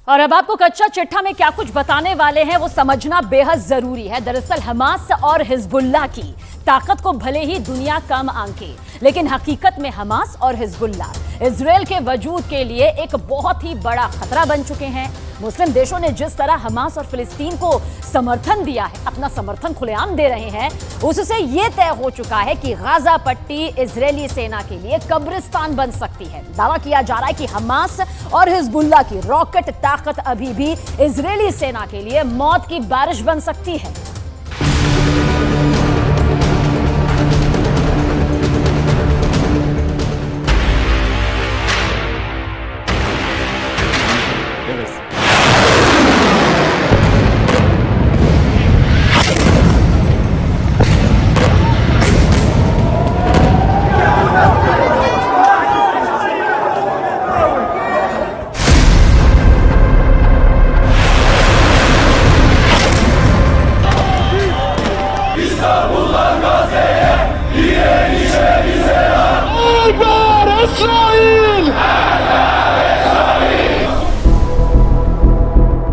और अब आपको कच्चा चिट्ठा में क्या कुछ बताने वाले हैं वो समझना बेहद जरूरी है। दरअसल हमास और हिजबुल्लाह की ताकत को भले ही दुनिया कम आंके, लेकिन हकीकत में हमास और हिजबुल्लाह इजराइल के वजूद के लिए एक बहुत ही बड़ा खतरा बन चुके हैं। मुस्लिम देशों ने जिस तरह हमास और फिलिस्तीन को समर्थन दिया है, अपना समर्थन खुलेआम दे रहे हैं, उससे यह तय हो चुका है कि गाजा पट्टी इजरायली सेना के लिए कब्रिस्तान बन सकती है। दावा किया जा रहा है कि हमास और हिजबुल्लाह की रॉकेट ताकत अभी भी इजरायली सेना के लिए मौत की बारिश बन सकती है।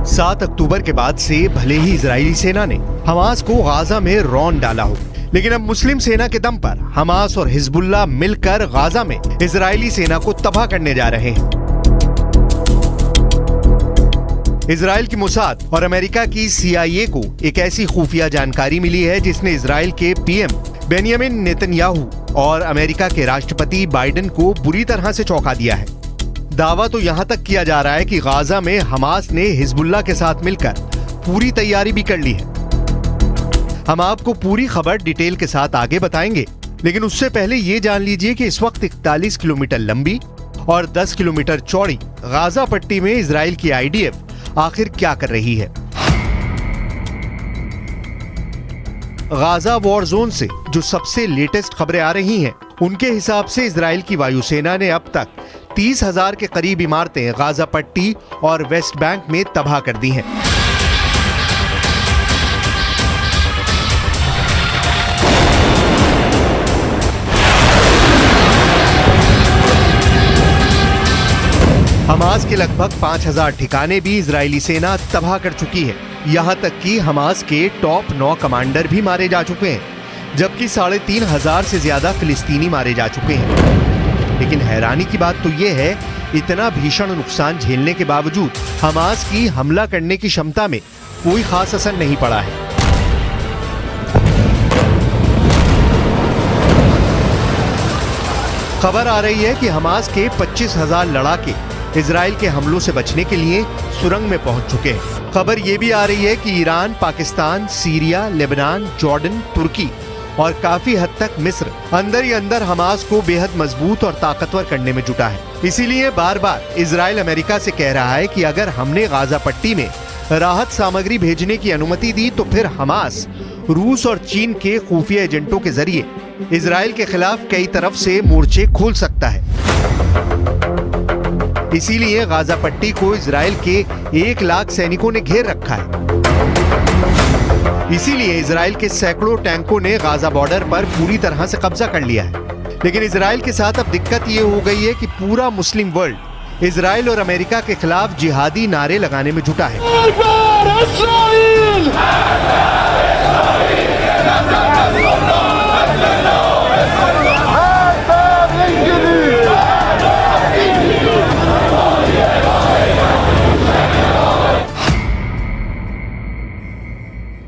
सात अक्टूबर के बाद से भले ही इजरायली सेना ने हमास को गाजा में रौंद डाला हो, लेकिन अब मुस्लिम सेना के दम पर हमास और हिजबुल्लाह मिलकर गाजा में इजरायली सेना को तबाह करने जा रहे हैं। इजराइल की मोसाद और अमेरिका की CIA को एक ऐसी खुफिया जानकारी मिली है जिसने इजराइल के PM बेंयामिन नेतन्याहू और अमेरिका के राष्ट्रपति बाइडेन को बुरी तरह से चौंका दिया है। दावा तो यहां तक किया जा रहा है कि गाजा में हमास ने हिजबुल्लाह के साथ मिलकर पूरी तैयारी भी कर ली है। हम आपको पूरी खबर डिटेल के साथ आगे बताएंगे, लेकिन उससे पहले ये जान लीजिए कि इस वक्त 41 किलोमीटर लंबी और 10 किलोमीटर चौड़ी गाजा पट्टी में इजराइल की IDF आखिर क्या कर रही है। गाजा वॉर जोन से जो सबसे लेटेस्ट खबरें आ रही हैं, उनके हिसाब से इजराइल की वायुसेना ने अब तक 30,000 के करीब इमारतें गाजा पट्टी और वेस्ट बैंक में तबाह कर दी हैं। हमास के लगभग 5,000 ठिकाने भी इजरायली सेना तबाह कर चुकी है। यहां तक कि हमास के टॉप 9 कमांडर भी मारे जा चुके हैं, जबकि 3,500 से ज्यादा फिलिस्तीनी मारे जा चुके हैं। लेकिन हैरानी की बात तो यह है, इतना भीषण नुकसान झेलने के बावजूद हमास की हमला करने की क्षमता में कोई खास असर नहीं पड़ा है। खबर आ रही है कि हमास के 25,000 लड़ाके इजराइल के हमलों से बचने के लिए सुरंग में पहुंच चुके हैं। खबर यह भी आ रही है कि Iran, Pakistan, Syria, Lebanon, Jordan, तुर्की और काफी हद तक मिस्र अंदर ही अंदर हमास को बेहद मजबूत और ताकतवर करने में जुटा है। इसीलिए बार बार इजराइल अमेरिका से कह रहा है कि अगर हमने गाजा पट्टी में राहत सामग्री भेजने की अनुमति दी तो फिर हमास रूस और चीन के खुफिया एजेंटों के जरिए इजराइल के खिलाफ कई तरफ से मोर्चे खोल सकता है। इसीलिए गाजा पट्टी को इजराइल के 1 लाख सैनिकों ने घेर रखा है। इसीलिए इजराइल के सैकड़ों टैंकों ने गाजा बॉर्डर पर पूरी तरह से कब्जा कर लिया है। लेकिन इजराइल के साथ अब दिक्कत ये हो गई है कि पूरा मुस्लिम वर्ल्ड इजराइल और अमेरिका के खिलाफ जिहादी नारे लगाने में जुटा है।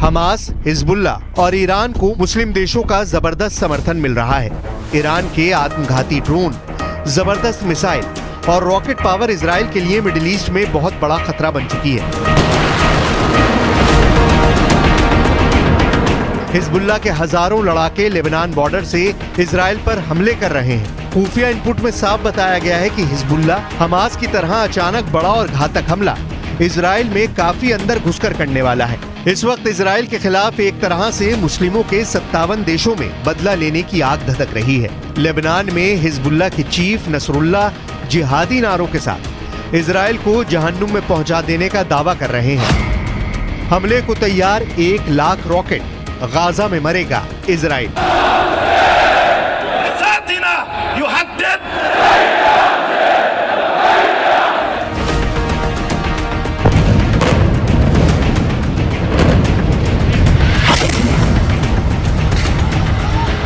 हमास, हिजबुल्लाह और ईरान को मुस्लिम देशों का जबरदस्त समर्थन मिल रहा है। ईरान के आत्मघाती ड्रोन, जबरदस्त मिसाइल और रॉकेट पावर इजराइल के लिए मिडिल ईस्ट में बहुत बड़ा खतरा बन चुकी है। हिजबुल्लाह के हजारों लड़ाके लेबनान बॉर्डर से इजराइल पर हमले कर रहे हैं। खुफिया इनपुट में साफ बताया गया है कि हिजबुल्लाह हमास की तरह अचानक बड़ा और घातक हमला इजराइल में काफी अंदर घुसकर करने वाला है। इस वक्त इजराइल के खिलाफ एक तरह से मुस्लिमों के 57 देशों में बदला लेने की आग धधक रही है। लेबनान में हिजबुल्लाह के चीफ नसरुल्लाह जिहादी नारों के साथ इजराइल को जहन्नुम में पहुंचा देने का दावा कर रहे हैं। हमले को तैयार 1 लाख रॉकेट, गाजा में मरेगा इजराइल।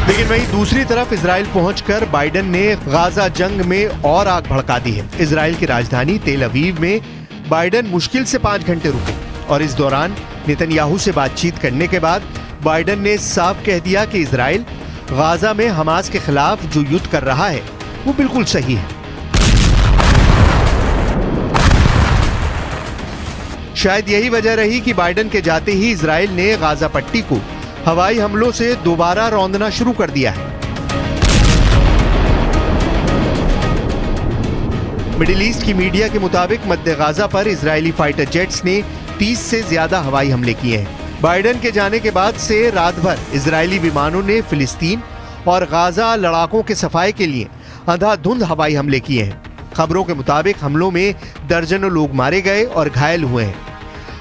लेकिन वहीं दूसरी तरफ इजराइल पहुंचकर बाइडेन ने गाजा जंग में और आग भड़का दी है। इजराइल की राजधानी तेल अवीव में बाइडेन मुश्किल से 5 घंटे रुके और इस दौरान नेतन्याहू से बातचीत करने के बाद बाइडेन ने साफ कह दिया कि इजराइल गाजा में हमास के खिलाफ जो युद्ध कर रहा है वो बिल्कुल सही है। शायद यही वजह रही कि बाइडेन के जाते ही इजराइल ने गाजा पट्टी को हवाई हमलों से दोबारा रौंदना शुरू कर दिया है। मिडिल ईस्ट की मीडिया के मुताबिक मध्य गाजा पर इजरायली फाइटर जेट्स ने 30 से ज्यादा हवाई हमले किए हैं। बाइडेन के जाने के बाद से रात भर इजरायली विमानों ने फिलिस्तीन और गाजा लड़ाकों के सफाई के लिए अंधाधुंध हवाई हमले किए हैं। खबरों के मुताबिक हमलों में दर्जनों लोग मारे गए और घायल हुए हैं।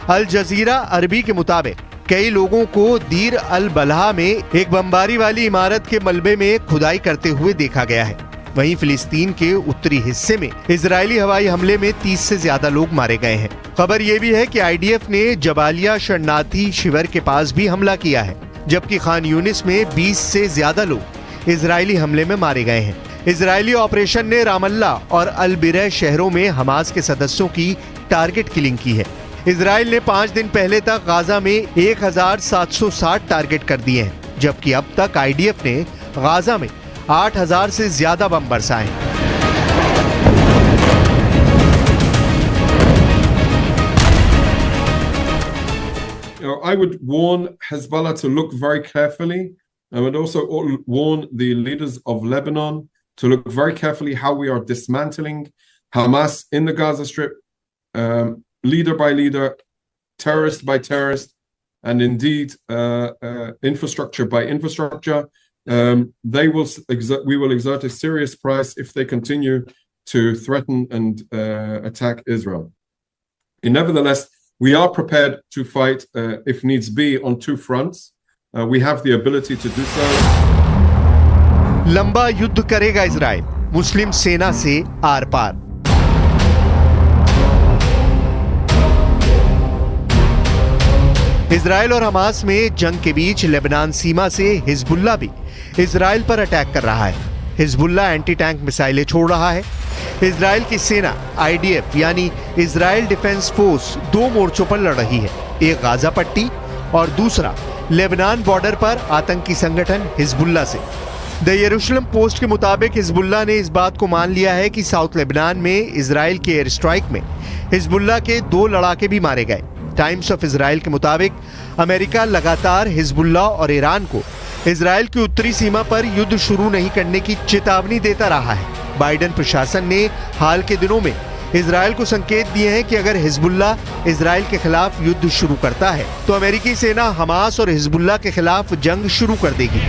अल जजीरा अरबी के मुताबिक कई लोगों को दीर अल बलहा में एक बमबारी वाली इमारत के मलबे में खुदाई करते हुए देखा गया है। वहीं फिलिस्तीन के उत्तरी हिस्से में इजरायली हवाई हमले में 30 से ज्यादा लोग मारे गए हैं। खबर यह भी है कि आईडीएफ ने जबालिया शरणार्थी शिविर के पास भी हमला किया है, जबकि खान यूनिस में 20 से ज्यादा लोग इजरायली हमले में मारे गए हैं। इजरायली ऑपरेशन ने रामल्ला और अल बिरह शहरों में हमास के सदस्यों की टारगेट किलिंग की है। इजराइल ने 5 दिन पहले तक गाजा में 1760 टारगेट कर दिए हैं, जबकि अब तक आईडीएफ ने गाजा में 8000 से ज्यादा बम बरसाए हैं। I would warn Hezbollah to look very carefully. I would also warn the leaders of Lebanon to look very carefully how we are dismantling Hamas in the Gaza Strip, leader by leader, terrorist by terrorist, and indeed infrastructure by infrastructure. We will exert a serious price if they continue to threaten and attack Israel. Nevertheless, we are prepared to fight, if needs be, on 2 fronts. We have the ability to do so. लंबा युद्ध करेगा Israel मुस्लिम सेना से are par. Israel और Hamas में जंग के बीच Lebanon सीमा से हिजबुल्लाह भी इजराइल पर अटैक कर रहा है। हिजबुल्लाह एंटी टैंक मिसाइलें छोड़ रहा है। इजराइल की सेना आईडीएफ यानी इजराइल डिफेंस फोर्स 2 मोर्चों पर लड़ रही है, एक गाजा पट्टी और दूसरा लेबनान बॉर्डर पर आतंकी संगठन हिजबुल्लाह से। द यरूशलेम पोस्ट के मुताबिक हिजबुल्लाह ने इस बात को मान लिया है कि साउथ लेबनान में इजराइल के एयर स्ट्राइक में हिजबुल्लाह के 2 लड़ाके भी मारे गए। टाइम्स ऑफ इजराइल के मुताबिक अमेरिका लगातार हिजबुल्लाह और ईरान को इजराइल की उत्तरी सीमा पर युद्ध शुरू नहीं करने की चेतावनी देता रहा है। बाइडेन प्रशासन ने हाल के दिनों में इजराइल को संकेत दिए हैं कि अगर हिजबुल्लाह इजराइल के खिलाफ युद्ध शुरू करता है तो अमेरिकी सेना हमास और हिजबुल्लाह के खिलाफ जंग शुरू कर देगी।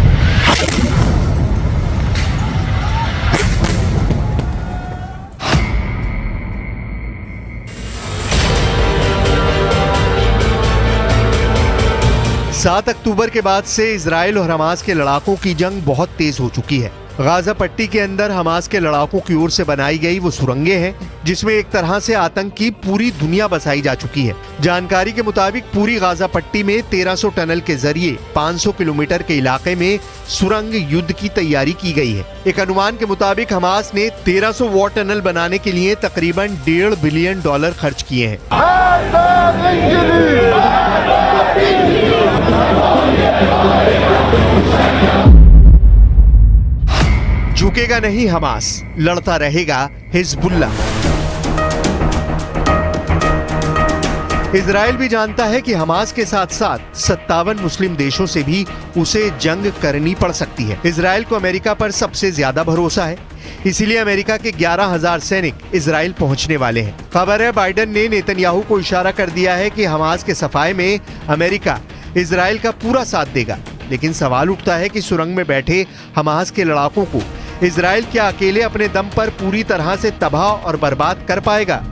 सात अक्टूबर के बाद से इजराइल और हमास के लड़ाकों की जंग बहुत तेज हो चुकी है। गाजा पट्टी के अंदर हमास के लड़ाकों की ओर से बनाई गई वो सुरंगें हैं जिसमें एक तरह से आतंक की पूरी दुनिया बसाई जा चुकी है। जानकारी के मुताबिक पूरी गाजा पट्टी में 1300 टनल के जरिए 500 किलोमीटर के इलाके में सुरंग युद्ध की तैयारी की गई है। एक अनुमान के मुताबिक हमास ने 1300 वॉर टनल बनाने के लिए तकरीबन $1.5 बिलियन खर्च किए हैं। झुकेगा नहीं हमास, लड़ता रहेगा हिजबुल्लाह। इजराइल भी जानता है कि हमास के साथ साथ 57 मुस्लिम देशों से भी उसे जंग करनी पड़ सकती है। इजराइल को अमेरिका पर सबसे ज्यादा भरोसा है, इसीलिए अमेरिका के 11,000 सैनिक इजराइल पहुंचने वाले हैं। खबर है बाइडेन ने नेतन्याहू को इशारा कर दिया है कि हमास के सफाए में अमेरिका इजराइल का पूरा साथ देगा। लेकिन सवाल उठता है कि सुरंग में बैठे हमास के लड़ाकों को इजराइल क्या अकेले अपने दम पर पूरी तरह से तबाह और बर्बाद कर पाएगा?